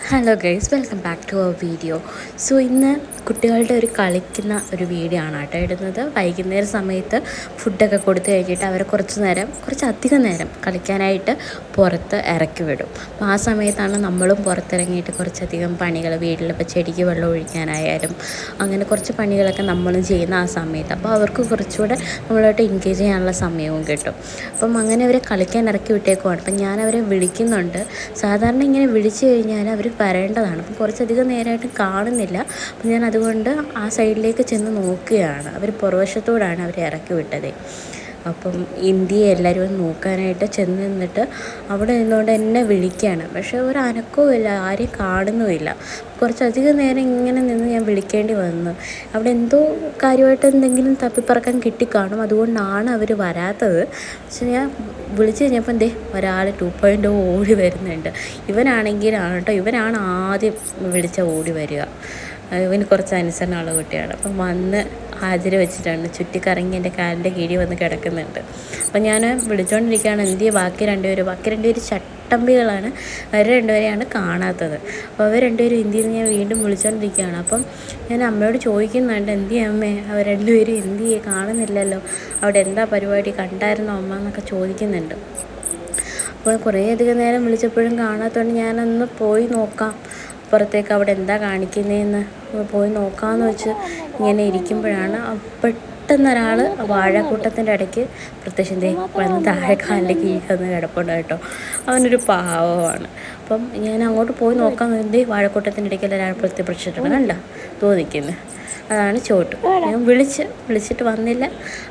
Hello guys, welcome back to our video. So ഇന്ന് കുട്ടികളുടെ കളിക്കുന്ന ഒരു വീഡിയോ ആണ് കേട്ടോ ഇടുന്നത്. വൈകുന്നേര സമയത്ത് ഫുഡൊക്കെ കൊടുത്തു കഴിഞ്ഞിട്ട് അവരെ കുറച്ചധികം നേരം കളിക്കാനായിട്ട് പുറത്ത് ഇറക്കി വിടും. അപ്പോൾ ആ സമയത്താണ് നമ്മളും പുറത്തിറങ്ങിയിട്ട് കുറച്ചധികം പണികൾ വീട്ടിലിപ്പോൾ ചെടിക്ക് വെള്ളം ഒഴിക്കാനായാലും അങ്ങനെ കുറച്ച് പണികളൊക്കെ നമ്മളും ചെയ്യുന്ന ആ സമയത്ത്. അപ്പോൾ അവർക്ക് കുറച്ചുകൂടെ നമ്മളായിട്ട് എൻഗേജ് ചെയ്യാനുള്ള സമയവും കിട്ടും. അപ്പം അങ്ങനെ അവരെ കളിക്കാൻ ഇറക്കി വിട്ടേക്കുവാണ്. അപ്പം ഞാനവരെ വിളിക്കുന്നുണ്ട്. സാധാരണ ഇങ്ങനെ വിളിച്ചു കഴിഞ്ഞാൽ അവർ വരേണ്ടതാണ്. അപ്പം കുറച്ചധികം നേരമായിട്ട് കാണുന്നില്ല. അപ്പം ഞാൻ അതുകൊണ്ട് ആ സൈഡിലേക്ക് ചെന്ന് നോക്കുകയാണ്. അവർ പുറവശത്തോടാണ് അവരെ ഇറക്കി വിട്ടത്. അപ്പം ഇന്ത്യയെ എല്ലാവരും നോക്കാനായിട്ട് ചെന്ന് നിന്നിട്ട് അവിടെ നിന്നുകൊണ്ട് എന്നെ വിളിക്കുകയാണ്. പക്ഷേ ഒരു അനക്കവും ഇല്ല, ആരെയും കാണുന്നുമില്ല. കുറച്ചധികം നേരം ഇങ്ങനെ നിന്ന് ഞാൻ വിളിക്കേണ്ടി വന്നു. അവിടെ എന്തോ കാര്യമായിട്ട് എന്തെങ്കിലും തപ്പിപ്പറക്കാൻ കിട്ടിക്കാണും, അതുകൊണ്ടാണ് അവർ വരാത്തത്. പക്ഷെ ഞാൻ വിളിച്ചു കഴിഞ്ഞപ്പോൾ ഒരാൾ 2.0 ഓടി വരുന്നുണ്ട്. ഇവനാണെങ്കിലാണ് കേട്ടോ, ഇവനാണ് ആദ്യം വിളിച്ച ഓടി വരിക. ഇവന് കുറച്ച് അനുസരണമുള്ള കുട്ടിയാണ്. അപ്പം വന്ന് ഹാജർ വെച്ചിട്ടാണ് ചുറ്റിക്കറങ്ങി എൻ്റെ കാലിൻ്റെ കീഴിൽ വന്ന് കിടക്കുന്നുണ്ട്. അപ്പം ഞാൻ വിളിച്ചുകൊണ്ടിരിക്കുകയാണ്. ബാക്കി രണ്ടുപേർ ചട്ടമ്പികളാണ്. അവർ രണ്ടുപേരെയാണ് കാണാത്തത്. അപ്പോൾ അവർ രണ്ടുപേരും ഇന്ത്യയിൽ നിന്ന് ഞാൻ വീണ്ടും വിളിച്ചുകൊണ്ടിരിക്കുകയാണ്. അപ്പം ഞാൻ അമ്മയോട് ചോദിക്കുന്നുണ്ട്, അമ്മേ അവർ രണ്ടുപേരും കാണുന്നില്ലല്ലോ, അവിടെ എന്താ പരിപാടി, കണ്ടായിരുന്നോ അമ്മ എന്നൊക്കെ ചോദിക്കുന്നുണ്ട്. അപ്പോൾ കുറേയധികം നേരം വിളിച്ചപ്പോഴും കാണാത്തതുകൊണ്ട് ഞാനൊന്ന് പോയി നോക്കാം, പുറത്തേക്ക് അവിടെ എന്താ കാണിക്കുന്നതെന്ന് പോയി നോക്കാമെന്ന് വെച്ച് ഇങ്ങനെ ഇരിക്കുമ്പോഴാണ് പെട്ടെന്നൊരാൾ വാഴക്കൂട്ടത്തിൻ്റെ ഇടയ്ക്ക് പ്രത്യക്ഷം വന്ന് താഴെ കാലിൻ്റെ കീഴിൽ കിടപ്പുണ്ട് കേട്ടോ. അവനൊരു പാവമാണ്. അപ്പം ഞാൻ അങ്ങോട്ട് പോയി നോക്കാൻ വാഴക്കൂട്ടത്തിൻ്റെ ഇടയ്ക്ക് ഒരാൾ പ്രത്യക്ഷപ്പെട്ടിട്ടുണ്ട്. കണ്ടോ തോന്നിക്കുന്നത്, അതാണ് ചോട്ടു. ഞാൻ വിളിച്ചിട്ട് വന്നില്ല.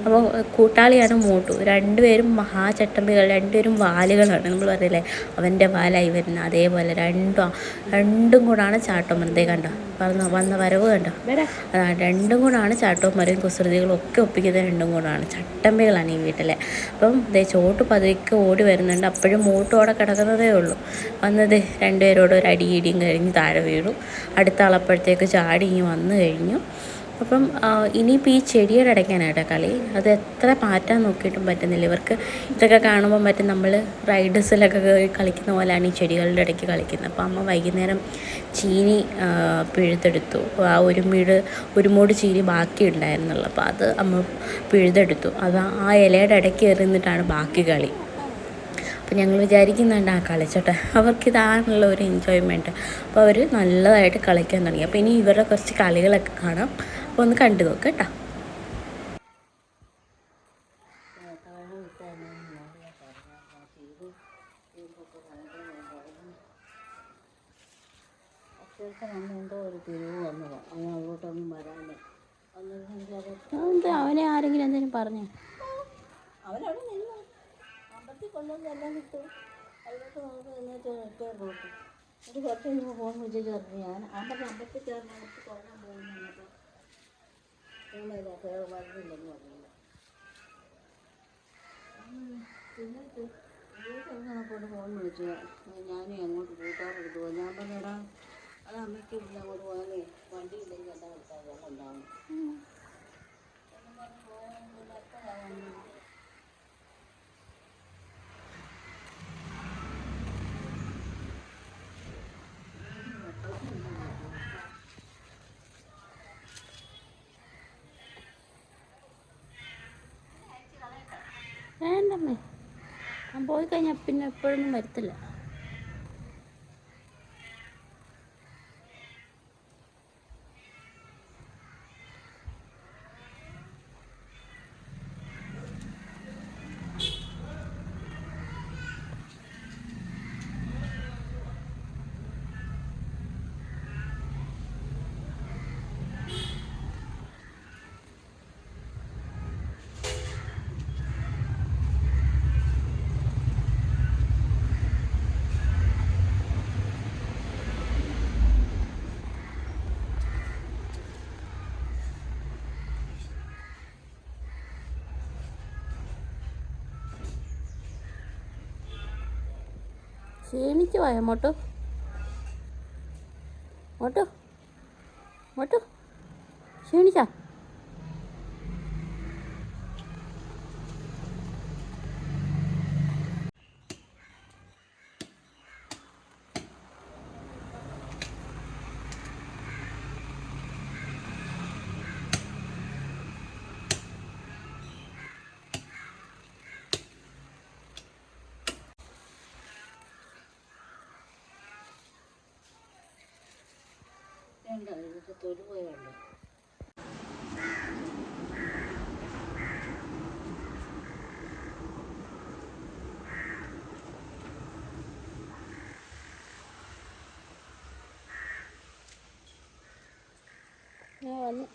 അപ്പോൾ കൂട്ടാളിയാണ് മോട്ടു. രണ്ടുപേരും മഹാചട്ടമ്പികൾ, രണ്ടുപേരും വാലുകളാണ്. നമ്മൾ പറയില്ലേ അവൻ്റെ വാലായി വരുന്ന അതേപോലെ രണ്ടും കൂടാണ് ചാട്ടം വരുന്നത്. കണ്ടോ വന്ന വരവ് കണ്ടോ, അതാണ് രണ്ടും കൂടാണ് ചാട്ടവും മരവും കുസൃതികളും ഒക്കെ ഒപ്പിക്കുന്നത്. രണ്ടും കൂടാണ് ചട്ടമ്പികളാണ് ഈ വീട്ടിലെ. അപ്പം ചോട്ട് പതുക്കെ ഓടി വരുന്നുണ്ട്. അപ്പോഴും മോട്ടും അവിടെ കിടക്കുന്നതേ ഉള്ളൂ. വന്നത് രണ്ടുപേരോട് ഒരു അടിയിടിയും കഴിഞ്ഞ് താഴെ വീണു. അടുത്ത ആളപ്പോഴത്തേക്ക് ചാടി വന്നു കഴിഞ്ഞു. അപ്പം ഇനിയിപ്പോൾ ഈ ചെടിയുടെ ഇടയ്ക്കാനായിട്ടോ കളി. അത് എത്ര മാറ്റാൻ നോക്കിയിട്ടും പറ്റുന്നില്ല ഇവർക്ക്. ഇതൊക്കെ കാണുമ്പോൾ പറ്റും നമ്മൾ റൈഡേഴ്സിലൊക്കെ കളിക്കുന്ന പോലെയാണ് ഈ ചെടികളുടെ ഇടയ്ക്ക് കളിക്കുന്നത്. അപ്പോൾ അമ്മ വൈകുന്നേരം ചീനി പിഴുതെടുത്തു. ആ ഒരു മൂട് ചീനി ബാക്കി ഉണ്ടായിരുന്നുള്ളൂ. അപ്പോൾ അത് അമ്മ പിഴുതെടുത്തു. അത് ആ ഇലയുടെ ഇടയ്ക്ക് എറിഞ്ഞിട്ടാണ് ബാക്കി കളി. അപ്പോൾ ഞങ്ങൾ വിചാരിക്കുന്നുണ്ട് കളിച്ചോട്ടെ, അവർക്കിതാണുള്ള ഒരു എൻജോയ്മെൻറ്റ്. അപ്പോൾ അവർ നല്ലതായിട്ട് കളിക്കാൻ തുടങ്ങി. അപ്പോൾ ഇനി ഇവരുടെ കുറച്ച് കളികളൊക്കെ കാണാം. അപ്പോൾ ഒന്ന് കണ്ടു നോക്കാം കേട്ടോ. എന്തോ ഒരു തിരിവ് വന്നതാണ് അങ്ങോട്ടൊന്നും വരാനേ. അവനെ ആരെങ്കിലും എന്തെങ്കിലും പറഞ്ഞു? അവനവിടെ നിന്നു അമ്പത്തി കൊണ്ടുവന്ന് എല്ലാം കിട്ടും. അതിലോട്ട് നമുക്ക് എന്നിട്ട് പോട്ടു ഒരു കുറച്ച് കഴിയുമ്പോൾ ഫോൺ വിളിച്ച് ചേർന്ന് ഞാൻ അമ്പത്തി ചേർന്ന് അവർക്ക് തുടങ്ങാൻ പോകുന്നപ്പോൾ വരുന്നില്ലെന്ന് പറഞ്ഞില്ല. എന്നിട്ട് കൊണ്ട് ഫോൺ വിളിച്ചു. ഞാനും അങ്ങോട്ട് കൂട്ടാറെടുത്തു പോയി. ഞാൻ പറഞ്ഞടാ അത് അമ്മയ്ക്ക് ഇല്ല, അങ്ങോട്ട് പോകാനേ വണ്ടി ഇല്ലെങ്കിൽ എന്താ എടുത്താൽ കൊണ്ടാകും. വേണ്ടമ്മേ, ഞാൻ പോയി കഴിഞ്ഞാൽ പിന്നെ എപ്പോഴൊന്നും വരത്തില്ല. ക്ഷീണിച്ചു പോയോ മോട്ടു? ക്ഷീണിച്ചാ? കണ്ടോ ഇതിൻ്റെ തൊലി പോയുണ്ട്. ഞാൻ വന്നു.